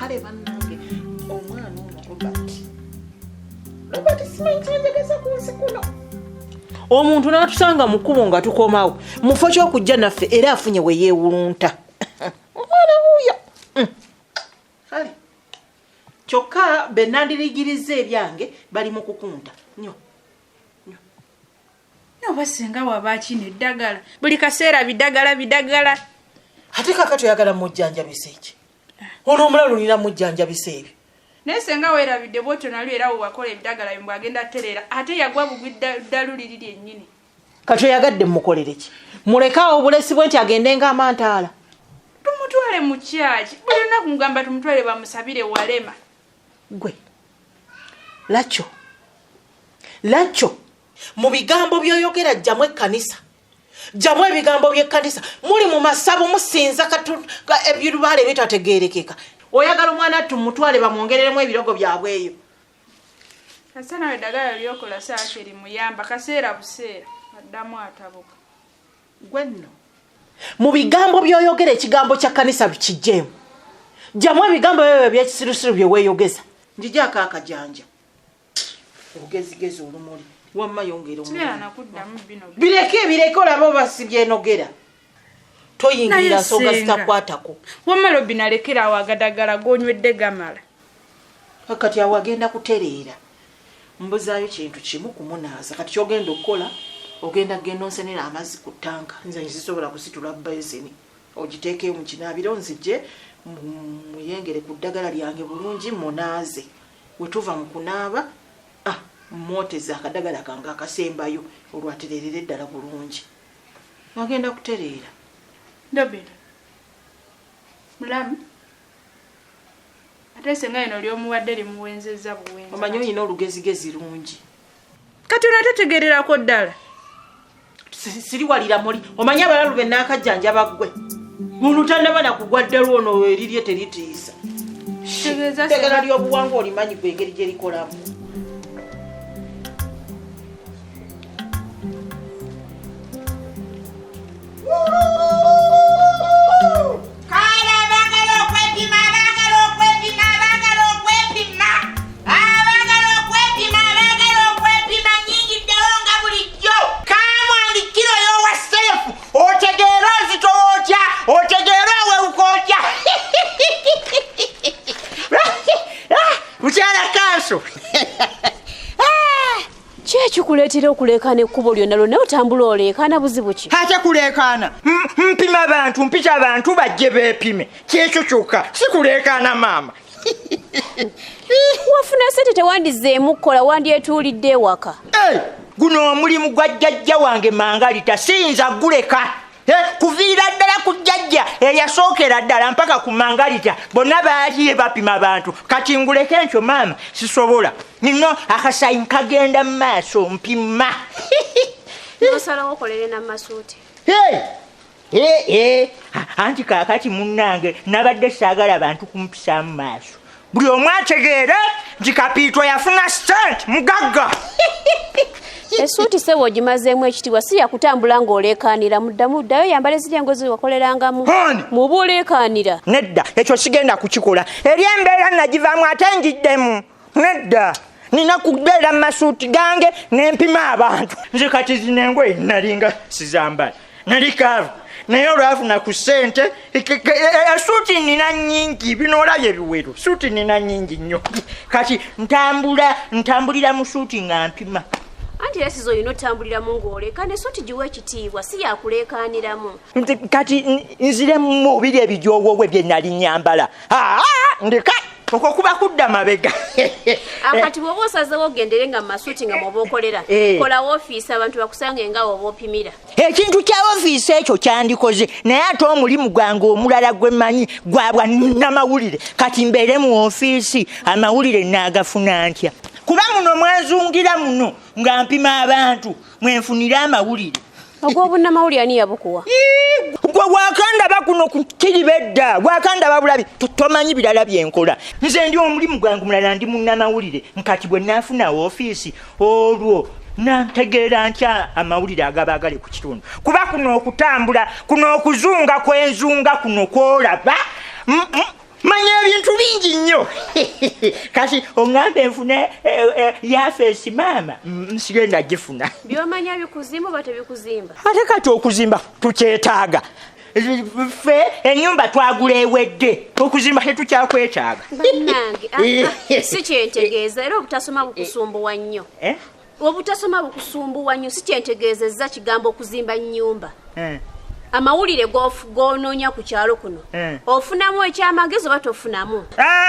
kale bannange omwana ono Robert simanyi kyajagasa ku nsi kuno. Omuntu n'atusanga mu kkubo nga tukomawo mufo ky'okujja naffe era afunye we yeewulunta. Omwana wuuyo. Kale kyokka be nandirigiriza ebyange bali mu kukunta nnyo. Basenga wabakina eddagala buli kaseera bidagala ate kakati oyagala mujjanjabisa eki ono omulalu nina mujjanjabisa ebyo naye senga weerabidde bwotyo nalyo era wewakola ebidagala bye mbwagenda atereera ate yagwa bugwi ddalu liri lyennyini kati oyagadde mukolere ki mulekaawo obulesi bwe nti agende ng'amantaala tumutwale mu kyaki buli lunaku mugamba tumutwale bamusabire walema gwe lacyo mu bigambo byoyogera jjamu ekkanisa jjamu ebigambo by'ekkanisa muli mu masabo musinza ebirubaale ebitategeerekeka oyagala omwana tumutwale bamwongereremu ebirogo byabweyo kasa nawe eddagala lyokola saaki erimuyamba kaseera buseera addamu atabuka gwe nno mu bigambo byoyogera ekigambo kya kkanisa kijjeemu jjamu ebigambo byo byekisirusiru bye weeyogeza njijaako akajanja obugezigezi olumuli wamma yongera bireke olaba obasibye enogera toyingirira nsonga zitakwatako wamma lobi nalekera awo agadagala gonywedde gamala kati awo agenda kutereera mbuzaayo kintu kimu kumunaaza kati kyogenda okukola ogenda genda onsenera amazzi ku ttanka nze nzisobola kusitula basini ogiteekeyo mu kinaabiro nzijje muyengere ku ddagala lyange bulungi munaaze we tuva mu kunaaba moteza akadagala kange akasembayo olwatererera eddala bulungi agenda kutereera ndobera mulamu ate senga ino lyomuwadde limuwenzezza buwenza omanyi olina olugezigezi lungi kati onatetegererako ddala siriwalira muli omanyi abalalu be naakajjanjaba ggwe muntu tannaba nakugwa ddala ono erirye teritiisa tegera ly'obuwangwa olimanyi gwe engeri gye likolamu Kuleetera okuleekaana ekkubo lyonna lonna otambula oleekaana buzibu ki? Ate kuleekaana mpima abantu mpita abantu bajje beepime kyekyo kyokka si kuleekaana maama. Wafuna ssente tewandizeemu kukola wandyetuulidde ewaka. Guno omulimu gwa jjajja wange mangalita siyinza guleka. Kuviira ddala ku jjajja eyasookera ddala mpaka ku mangalita bonna baaliye bapima abantu kati nguleke nkyo maama sisobola nino akasayi nkagenda mu maaso mpima nosalawo okolere n'amasuuti anti kaakati munnange nabadde saagala abantu kumpisaamu maaso buli omu ategeere nti kapiitwa yafuna sente mugagga. Esuuti sebo ogimazeemu ekitiibwa si yakutambula ng'oleekaanira muddayo yambale zirya engozi wakolerangamu mu buleekaanira. Nedda ekyo sigenda kukikola eri embeera nagivaamu ate njiddemu nedda nina kubeera mu masuuti gange n'empima abantu nze kati zino engoye nalinga sizambala nali kaavu naye olwafuna ku ssente esuuti nina nnyingi bino olabye biwero suuti nina nnyingi nnyo kati ntambulira mu suuti nga mpima. Anti yasizo yino tambuliramu ng'oleeka ne suuti giwa ekitiibwa si yakuleekaaniramu. Kati nzire mu mubiri ebijoobwo bye nali nyambala ndeka okwo kuba kudda mabega. Akati bw'oba osazeewo ogendere nga mu masuuti nga mw'oba okolera kola woofiisi abantu bakusange nga woba opimira. Ekintu kya woofiisi ekyo kyandikoze naye ate omulimu gwange omulala gwe mmanyi gwabwa n'amawulire kati mbeere mu woofiisi amawulire naagafuna ntya kuba muno mwezungira muno nga mpima abantu mwenfunira amawulire. Ogw'obunnamawulire ani yabukuwa? Gwe wakandaba kuno ku KIRIBEDDA wakandaba bulabi tomanyi birala byenkola nze ndi omulimu gwange mulala ndi munnamawulire nkati bwe naafuna woofiisi olwo nantegeera ntya amawulire agabaagale ku kitundu kuba kuno okutambula kuno okuzunga kwenzunga kuno kwolaba manya ebintu bingi nnyo kati oŋŋambe nfune yafeesi maama nsigenda gifuna byomanya bikuzimba oba tebikuzimba ate kati okuzimba tukyetaaga ffe ennyumba twagula ewedde okuzimba tetukyakwetaaga bannange si kyentegeeza era obutasoma bukusumbuwa nnyo obutasoma bukusumbuwa nnyo si kyentegeezezza kigambo okuzimba nnyumba amawulire g'onoonya ku kyalo kuno ofunamu ekyamagezi oba tofunamu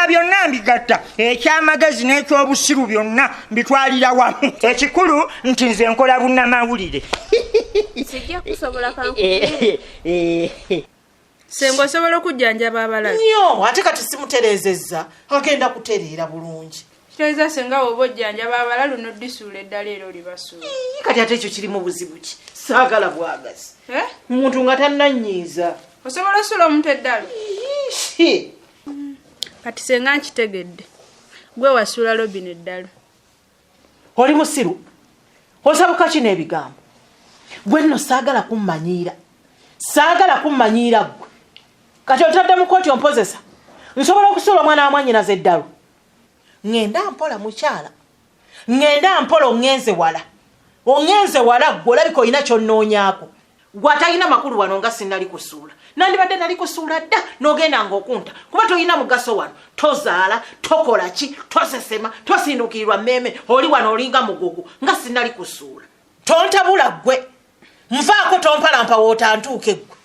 byonna mbigatta ekyamagezi n'ekyobusiru byonna mbitwalira wamu ekikulu nti nze nkola bunnamawulire sijja kusobola kankubire senga osobola okujjanjaba abalala nnyo ate kati simutereezezza agenda kutereera bulungi kitegeeza senga woba ojjanjaba abalala onodisuula eddala era olibasuula kati ate ekyo kirimu buzibu ki saagala bwagazi muntu nga tannanyiiza osobola osula omuntu eddala kati senga nkitegedde gwe wasuula lobino eddala oli musiru osabuka ki n'ebigambo gwe nno saagala kummanyiira gwe kati otadde mu kooti ompozesa nsobola okusuula omwana wa mwannyinaze eddalo ngenda mpola mukyala ngenda mpola ongenze wala gwe olabika olina kyonnoonyaako gwatalina makulu wano nga sinnali kusuula nandibadde nali kusuula dda n'ogenda ng'okunta kuba tolina mugaso wano tozaala tokola ki tosesema tosindukirirwa mmeeme oli wano olinga mugugu nga sinnali kusuula tontabula gwe nvaako tompalampa wootantuuke gwe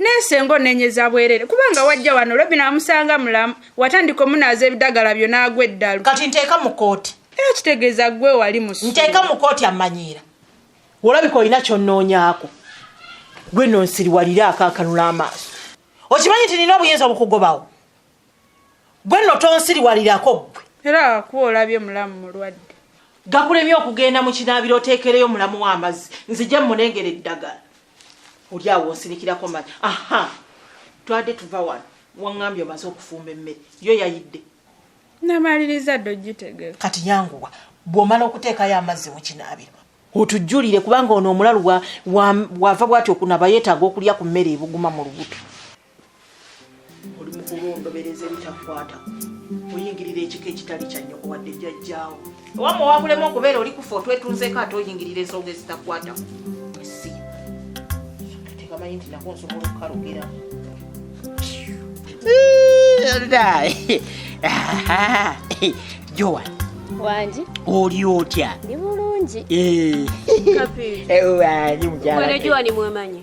nensengo nenyeza bwerere kubanga wajja wano lobina amusanga mulamu watandika omunaaza ebidagala byo n'agwa eddalu kati nteeka mu kooti era kitegeeza gwe wali musuula nteeka mu kooti amanyiira olabika olina kyonnoonyaako gwe nno nsiriwalira akaakanula amaaso okimanyi nti nina obuyinza obukugobawo gwe nno tonsiriwalirako gwe era wakuba olabye mulamu mulwadde gakulemye okugenda mu kinaabiro oteekereyo mulamu w'amazzi nzijja mmunengera eddagala oli awo onsirikirako manyi twadde tuva wano waŋŋambye omaze okufumba emmere yo yayidde namaliriza dde ogitegeka kati yanguwa bw'omala okuteekayo amazzi mu kinaabiro otujjulire kubanga ono omulalu wava bwati okunaba yeetaaga okulya ku mmere ebuguma mu lubuto oli mu kulondobereza ebitakwata oyingirira ekika ekitali kya nnyoko wadde jjajjaawo ewamwe wakulema okubeera oli kufa otwetunzeeko ate oyingirira ensonga ezitakwata si tegamanyi nti nako nsobola okukalugera Joan wangi oli otya ni bulungi mwene Joan mwemanyi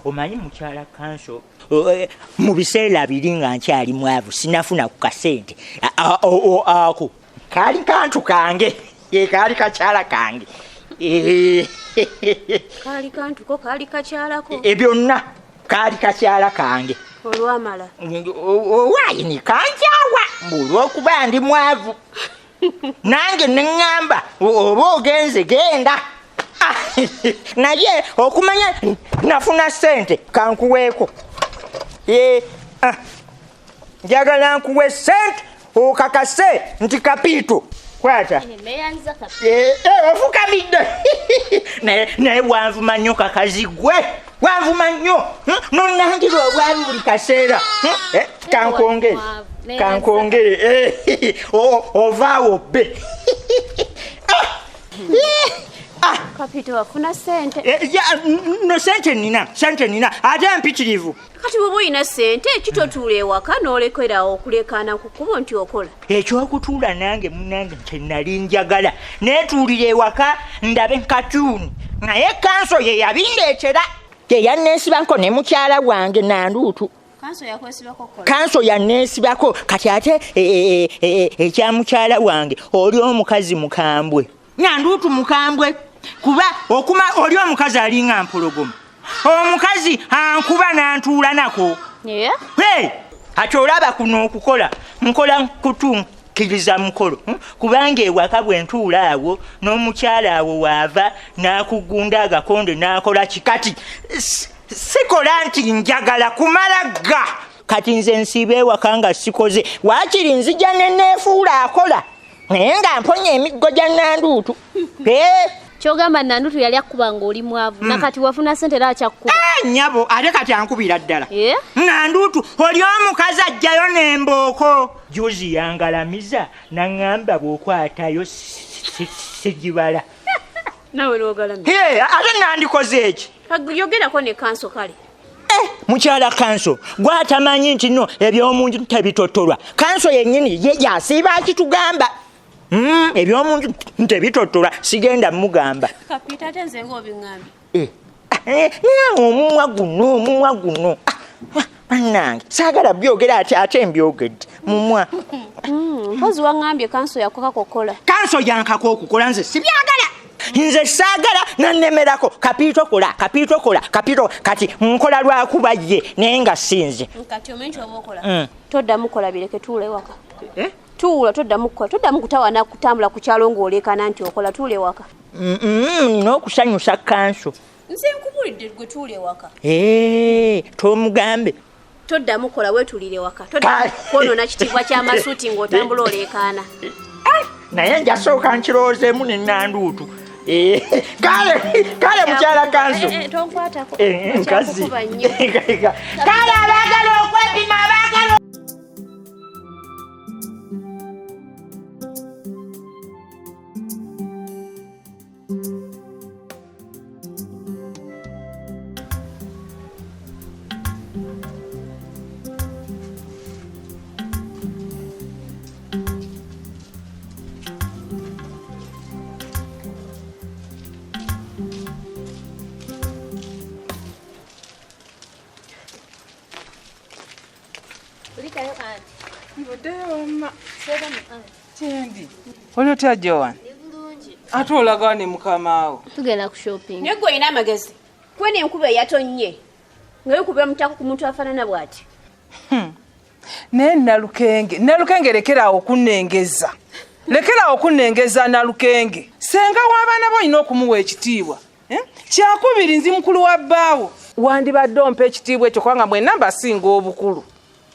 omanyi mukyala kanso mu biseera biri nga nkyali mwavu sinafuna ku kasente ako kaali kantu kange kaali kakyala kange kaali kantuko kaali kakyalako byonna kaali kakyala kange olwamala owayini kanjawa olw'okuba ndi mwavu nange neŋŋamba oba ogenze genda naye okumanya nafuna sente kankuweeko njagala nkuwe sente okakase nti kapiito kwata ofukamidde naye wanvuma nnyo kakazigwe wanvuma nnyo nonangira obwavi buli kaseera kankongere ovaawo bbe kapito wafuna sente no sente nina ate mpitirivu kati bwoba oyina sente kitotuula ewaka n'olekerawo okulekaana ku kkubo nti okola ekyokutuula nange munange kyenali njagala neetuulira ewaka ndabe katuuni naye kanso ye yabindeetera yeyanneesibako ne mukyala wange nanduutu kanso yanneesibako kati ate ekya mukyala wange oli omukazi mukambwe nanduutu mukambwe kuba okuma oli omukazi alinga mpologoma omukazi ankuba nantuula nako ati olaba kuno okukola nkola kutunkiriza mukolo kubanga ewaka bwe ntuula awo n'omukyala awo waava n'akugunda agakonde n'akola kikati sikola nti njagala kumalaga kati nze nsiiba ewaka nga sikoze waakiri nzija neneefuula akola naye nga mponya emiggo gya nanduutu Kyogamba Nandutu yali akuba ng'oli mwavu nakati wafuna sente era akyakkuba. Nyabo ate kati ankubira ddala. Yeah? Nandutu oli omukazi ajjayo n'embooko. Juzi yangalamiza naŋŋamba bw'okwatayo sigibala. Nawe n'ogalamira. Ate nandikoze eki? Yogerako ne kanso kale. Mukyala kanso gwatamanyi nti no ebyomunju tebitotolwa. Kanso yennyini ye yasiiba akitugamba. Ebyomunju tebitotolwa sigenda mugamba. Kapita ate nze ng'obingambye. Omumwa guno. Bannange saagala byogera ate mbyogedde mumwa. Mpozi wangambye kanso yakoka kokola. Kanso yankako okukola nze sibyagala. Nze saagala nannemerako kapito kola kati nkola lwakuba ye naye nga sinze. Kati omanyi ky'oba okola. Toddamu kola bireke tuule waka. Tuula toddamu kutawana kutambula ku kyalo ng'olekana nti okola tuule waka. Nina okusanyusa kanso. Nze nkubulidde gwe tuule waka. Tomugambe. Toddamu kola weetulire waka. Toddamu kwonoona kitiibwa ky'amasuuti ng'otambula oleekaana. Naye njasooka nkirowoozeemu ne Nanduutu. Kale mukyala kanso. Tonkwatako. Nkazi. Kale abaagala okwepima abaagala. Olio tajja wano. Ate olaga ne mukama wo. Tugenda ku shopping. Naye gwe olina amagezi. Gwe n'enkuba eyatonnye. Nga yokubira mutako ku muntu afaanana bw'ati. Naye Nalukenge lekeraawo okunnengeza. Nalukenge. Senga w'abaana bo olina okumuwa ekitiibwa. Kyakubiri nzi mukulu wa bbaawo. Wandibadde ompa ekitiibwa ekyo kubanga mwenna mbasinga obukulu.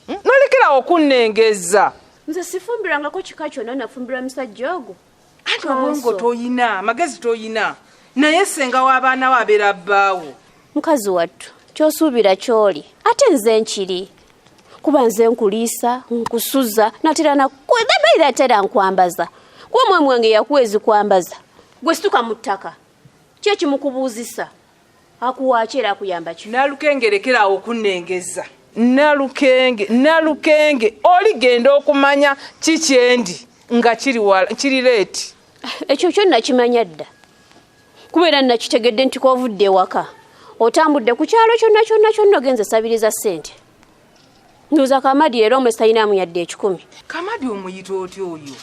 Nolekeraawo okunnengeza. Nze sifumbirangako kika kyonna nafumbira musajja ogwo. Ate obwongo toyina, amagezi toyina. Naye senga w'abaana wo abeera bbaawo. Mukazi wattu, ky'osuubira ky'oli. Ate nze nkiri. Kuba nze nkuliisa, nkusuza, natera nakweddabayira atera nkwambaza. Kuba mwemwenge yakuwezi kwambaza. Gwe situka mu ttaka. Ki ekimukubuuzisa? Akuwaaki era akuyamba ki? Nalukenge lekeraawo okunnengeza. Nalukenge oligenda okumanya kikyendi nga kiri leeti. Ekyo kyo nakimanya dda. Kubeera nakitegedde nti kovudde ewaka. Otambudde ku kyalo kyonna ogenze sabiriza ssente. Nduuza Kamadi era omulesi talinamu yadde 10. Kamadi omuyita otya oyo?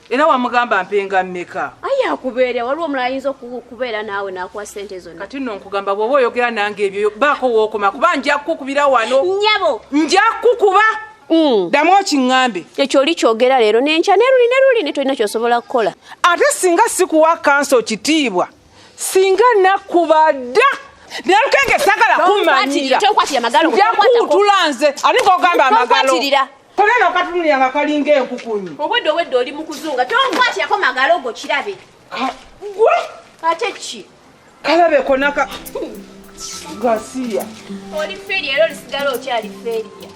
Era wamugamba mpenga mmeka? Aye akubeera waliwo omulala ayinza okubeera naawe n'akuwa ssente zonna. Kati nno nkugamba bw'oba oyogera nange ebyo baako wookoma kuba nja kukubira wano. Nnyabo! Nja kukuba! Ddamu okiŋŋambe. Ekyo oli kyogera leero n'enkya neruli ne tolina ky'osobola kukola. Ate singa sikuwa kanso kitiibwa, singa nakkuba dda. Nalukenge sagala kumanyira. Tonkwatira magalo. Njakuutula nze ate ng'ogamba amagalo. Tonkwatirira. Tolena okatunulira nga kalinga enkukunyi. Obwedde oli mu kuzunga. Tonkwatirako magalo go kirabe. Gwe? Ate ki? Kalabeko naka. Gasiya. Oli feeri era olisigala okyali feeriya.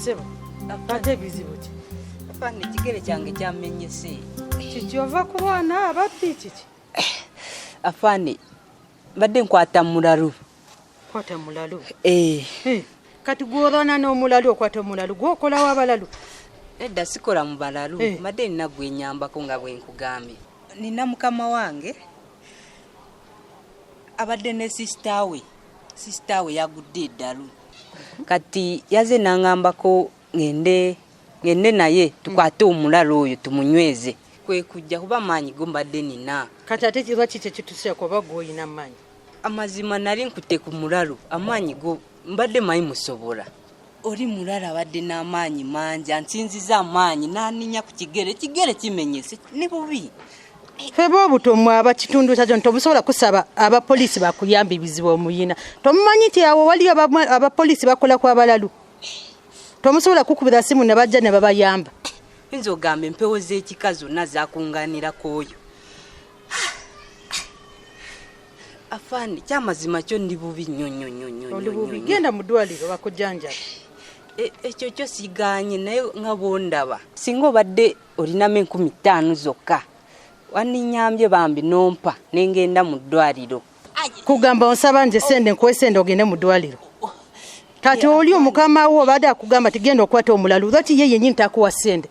Sebo, apate bizibu ki? Afande kigere kyange kyamenyese. Kikyova ku baana ababbi kiki? Afande, badde nkwata mulalu. Kwata mulalu? Kati gwolana n'omulalu okwata mulalu gwokola w'abalalu? Edda sikola mu balalu, badde nina gwenyambako nga bwe nkugambye. Nina mukama wange abadde ne sister we yagudde eddalu. Kati yaze nangambako ngende naye tukwate omulalu oyo tumunyweze. Kwe kujja kuba maanyi gombadde nina. Kati ate kiba kiki ekituseeko oba gw'olina maanyi? Amazima nali nkutte ku mulalu amaanyi go mbadde mayi musobola. Oli mulala abadde n'amaanyi mangi ansinziza amaanyi n'aninya ku kigere kimenyese ni bubi. Febo butomu abakitundu kyajo ntobusobola kusaba abapoliisi bakuyamba ebizibu omuyina. Tomumanyi ti awo wali abapoliisi bakola kwa balalu. Tomusobola kukubira simu ne bajja ne babayamba. Nzogambe mpewo z'ekika zonna zakunganira koyo. Afandi kyamazima kyo ndi bubi nnyo. Oli bubi genda mu ddwaliro bakujjanjaba. Ekyo kyo siganye naye nga bondaba. Singa obadde olinamu 15 zokka. Waninyambye bambi nompa nengenda mu ddwaliro. Kugamba onsaba nje sende nkwesende ogende mu ddwaliro. Kati oli omukama wo obadde akugamba tigenda okwata omulalu lwaki ye yennyini takuwa sende.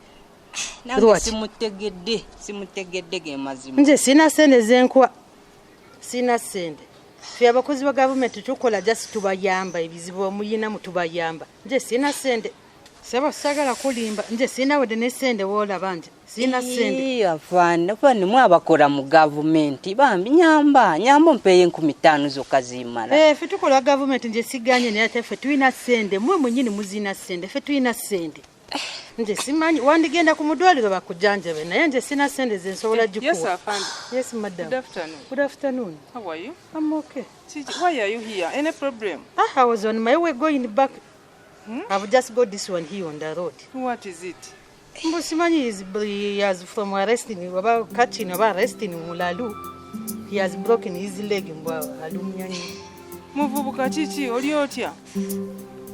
Simutegedde ge mazima. Nje sina sende zenkwa. Sina sende. Ffe abakozi ba gavumenti tukola just tubayamba ebizibu omuyina mu tubayamba. Nje sina sende. Saba sagala kulimba nje sina wede ne sende wola banje. Sina sende. Afande mwabakola mu gavumenti bambi nyamba mpeye 15 zokazimala. Ffe tukola gavumenti nje siganye ne ate ffe tuina sende mwe mwenyini muzina sende ffe tuina sende. Nje simanyi wandigenda ku mudwaliro bakujjanjabe naye nje sina sende zensobola jikuwa. Yes, Afande. Yes, madam. Good afternoon. Good afternoon. How are you? I'm okay. Why are you here? Any problem? I was on my way going back. I've just got this one here on the road. What is it? Mbusimanyi he has from arresting about catching about arresting Mulalu. He has broken his leg mbwa alumyanyi. Muvubuka chichi oli otya?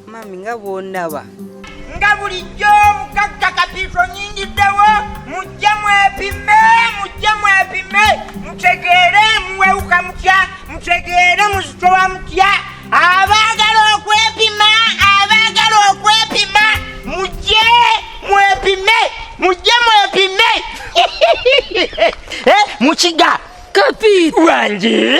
Mami nga bondaba. Nga bulijjo mukagga kapito nyingiddewo mujja mwepime mutegeere muwewuka mutya mutegeere muzitowa mutya abaagala okwepima mujje mwepime mukiga Kapito wangi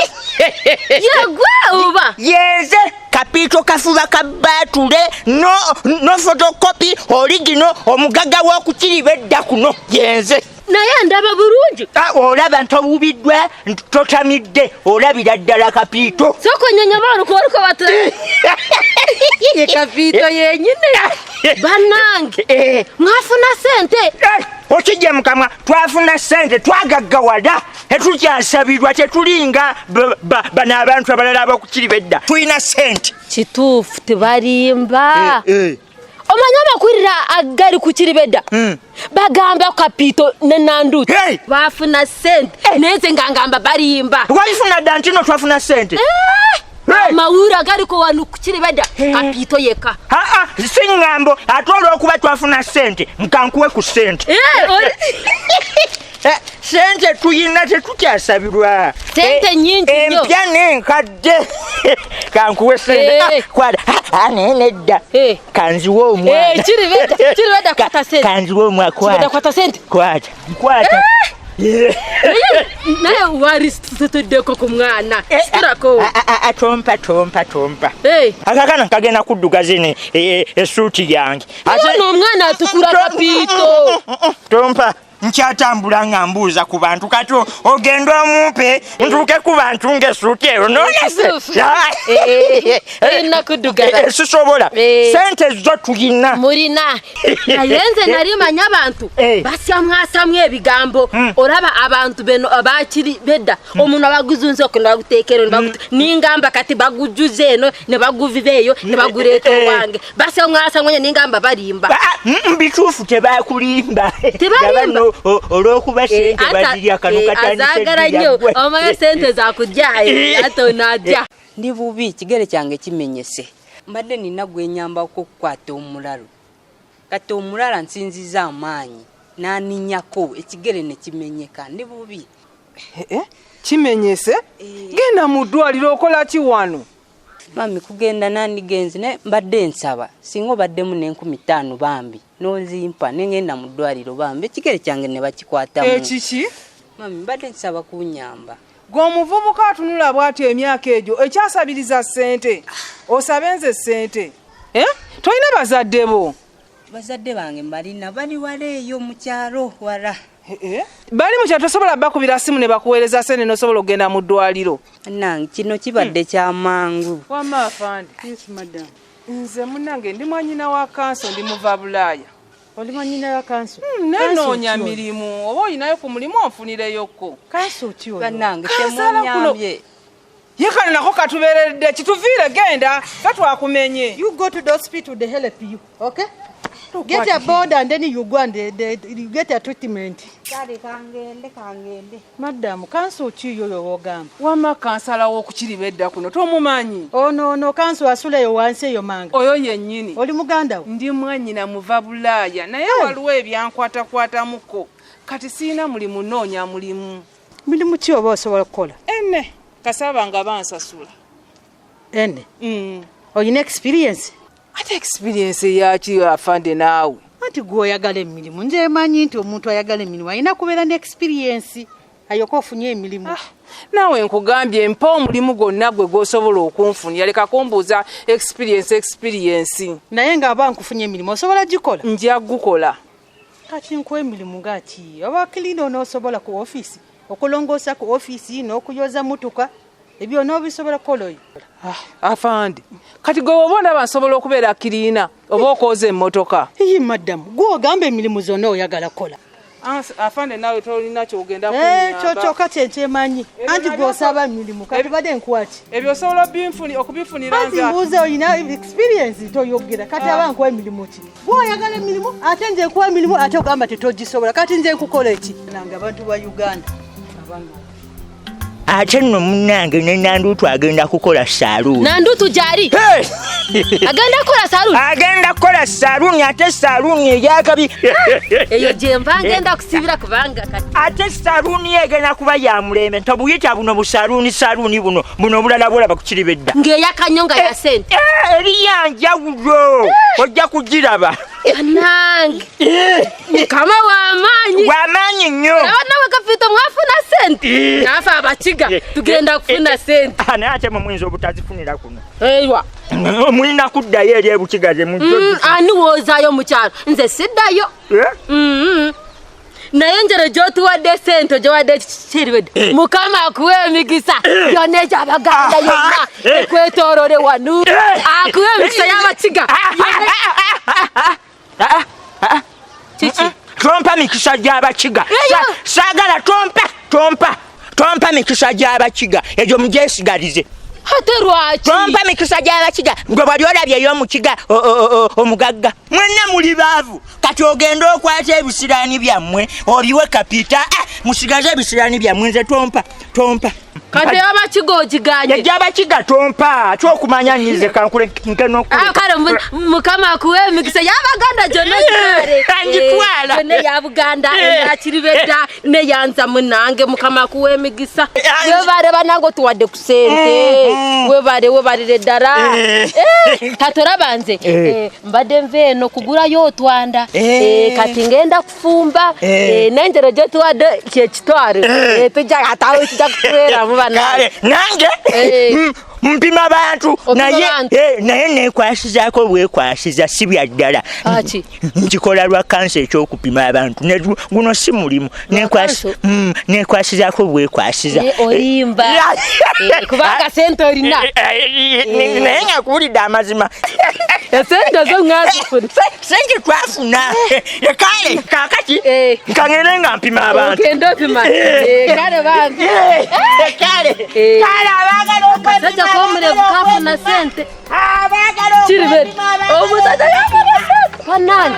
yagwa oba yenze kapito kafuba kabatule no photocopy original omugaga w'okukiribedda kuno yenze naye ndaba bulungi olaba ntobubiddwa totamidde olabira ddala kapito soko nyanya baluko batu ye kapito yenyine banange mwafuna sente okijja mukamwa twafuna sente twagaggawala tetukyasabirwa tetulinga bano abantu abalala abakukiribedda tulina sente kituufu tebalimba omanya abakulira agali ku KIRIBEDDA bagamba kapito nenanduti bafuna sente neze ngangamba balimba wabifuna dda ntino twafuna sente mawura gali ko wanu ku KIRIBEDDA kapito yeka singambo ate olw'okuba twafuna sente nkankuwe ku sente sente tuyina tetukyasabirwa sente nyingi nnyo empya n'enkadde kankuwe sente kwata nedda kanziwe omwana KIRIBEDDA kwata sente kanziwe omwana kwata sente kwata naye wari tutuddeko ku mwana siturako tompa akakana nkagenda kuddugaza eno essuuti yange n'omwana atukula kapito tompa nkyatambula nga mbuuza ku bantu kati ogenda omumpe ntuuke ku bantu ng'essuuti eyo olina kuddugaza sisobola sente zo tulina mulina naye nze nali manya abantu basamwasamu ebigambo olaba abantu beno abakiribedda omuntu abaguzunze okunda baguteekera ningamba kati bagujuze eno ne baguviva eyo ne baguleeta owange basamwasamu ningamba balimba bituufu tebakulimba olw'okuba sente bazirya kano azagala nnyo omanya sente zakujjayo ate onajja ndi bubi kigere kyange kimenyese mbadde nina gwenyambako okukwata omulalo kati omulala nsinziza amaanyi n'aninyako ekigere ne kimenyeka ndi bubi kimenyese genda mu ddwaliro okola ki wano mami kugenda nandigenzi ne mbadde nsaba singa obaddemu n'15 bambi nonzimpa nengenda mu ddwaliro bambi ekigere kyange ne bakikwatamu ekiki mami mbadde nsaba kunyamba gw'omuvubuka atunula bw'ati emyaka egyo ekyasabiriza sente osabe nze sente tolina bazadde bo bazadde bange mbalina bali wala eyo mu kyalo wala bali mu kyalo tosobola bakubira simu ne bakuweereza sente nosobola okugenda mu ddwaliro nange kino kibadde kyamangu wama afande nze munange ndi mwanyina wa kanso ndi muva bulaaya Olimanyi nayo kanso. Nenoonya mirimu oba olinayo ku mulimu onfunireyoko. Kanso ki oyo? Bannange temunyambye. Yekano nako katubeeredde kituviire genda katwakumenye. You go to the hospital, they help you, okay? Get a board and then you go and you get a treatment. Kangende. Madam, kanso ki yoyo wogamba? Wama kansala w'okukiribedda kuno tomumanyi. Oh no, kanso asula yo wanse yo manga. Oyo yennyini. Oli muganda wo? Ndi mwannyina muva Bulaaya naye waliwo ebyankwatakwatamuko. Kati siina mulimu noonya mulimu. Mirimu ki oba osobola kukola? Enne kasaba nga bansasula. Enne? Olina experience? Ate experience yaki afande naawe? Anti gwe oyagala emirimu. Nze manyi nti omuntu ayagala emirimu alina kubeera ne experience ayoka ofunye emirimu. Naawe nkugambye mpa omulimu gwonna gwe gw'osobola okunfunira leka kumbuuza experience. Naye ng'aba nkufunye emirimu osobola gikola? Nja gukola. Kati nkuwa emirimu ng'aki? Oba kilina onoosobola ku ofiisi okulongoosa ku ofiisi n'okuyoza mutuka ebyo n'obisobola kukola oyo. Afande kati gwe woba ndaba nsobola okubeera kiriina oba okooza emmotoka. Iyi madamu gwe ogamba emirimu zonna oyagala kukola. Afande naawe tolina kyogenda kunyamba. Kyokka kyemanyi anti gwe osaba emirimu kati badde nkwaki? Ebyo osobola okubifunira nze. Mbuuza olina experience toyogera kati aba nkuwa emirimu ki? Gwe oyagala emirimu ate nze nkuwa emirimu ate ogamba tetogisobola kati nze nkukola eki? Nanga abantu ba Uganda. Ate nno munnange ne Nandutu agenda kukola saaluuni. Nandutu gyali? Agenda kukola saaluuni? Agenda kukola saaluuni ate saaluuni egyakabi. Eyo gye mva ngenda kusibira kubanga kati. Ate saaluuni egenda kuba ya mulembe tobuyita buno busaaluuni buno bulala bulaba ku Kiribedda. Ng'eyakanyonga ya sente. Eriyanjawulo ojja kugiraba. Nange mukama w'amaanyi nnyo. nawe kafito mwafuna sente nafe abakiga tugenda kufuna sente. Naye ate muyinza obutazifunira kuno. Eywa mulina kuddayo eri ebukigaze ani woozaayo mukyalo nze siddayo. naye njero gy'otuwadde sente gyowadde Kiribedda mukama akuwe emikisa byonna eky'Abaganda yonna ekwetoolole wano akuwe emikisa y'abakiga. Kiki? Trompa mikisa gy'abakiga. Saagala trompa mikisa gy'abakiga egyo mugyesigalize. Ate lwaki? Trompa mikisa gy'abakiga gwe bwali olabyeyo omukiga omugagga. Mwenna muli baavu kati ogenda okwata ebisiraani byammwe obiwe kapita musigaze ebisiraani byammwe nze trompa. Kati abakiga ogiganye? Egy'abakiga trompa kyokumanya nyize kankule nkenokkule. Kale mukama akuwe emikisa y'Abaganda gyonna ngitwala. Gyonna eya Buganda eya Kiribedda neyanza munange mukama akuwe emikisa. Webale banange otuwadde ku sente. Webalire ddala. Tatoraba nze mbadde nva eno kugulayo otwanda kati ngenda kufumba n'enjero gye tuwadde kyekitwale tujja atawe kijja kutubeeramu banange. Nange mpima abantu naye nekwasizaako bwekwasiza si bya ddala. Nkikola lwa kansa ekyokupima abantu guno si mulimu nekwasizaako bwekwasiza. Olimba kubanga sente olina naye nga kuwulidde amazima esente zo ngazifuna sente twafuna. Kale kakati nkangende nga mpima abantu. Ogenda opima kale bange kale abagala omulevu kafuna sente. Kiribedda omusajja yafuna sente. Wanani?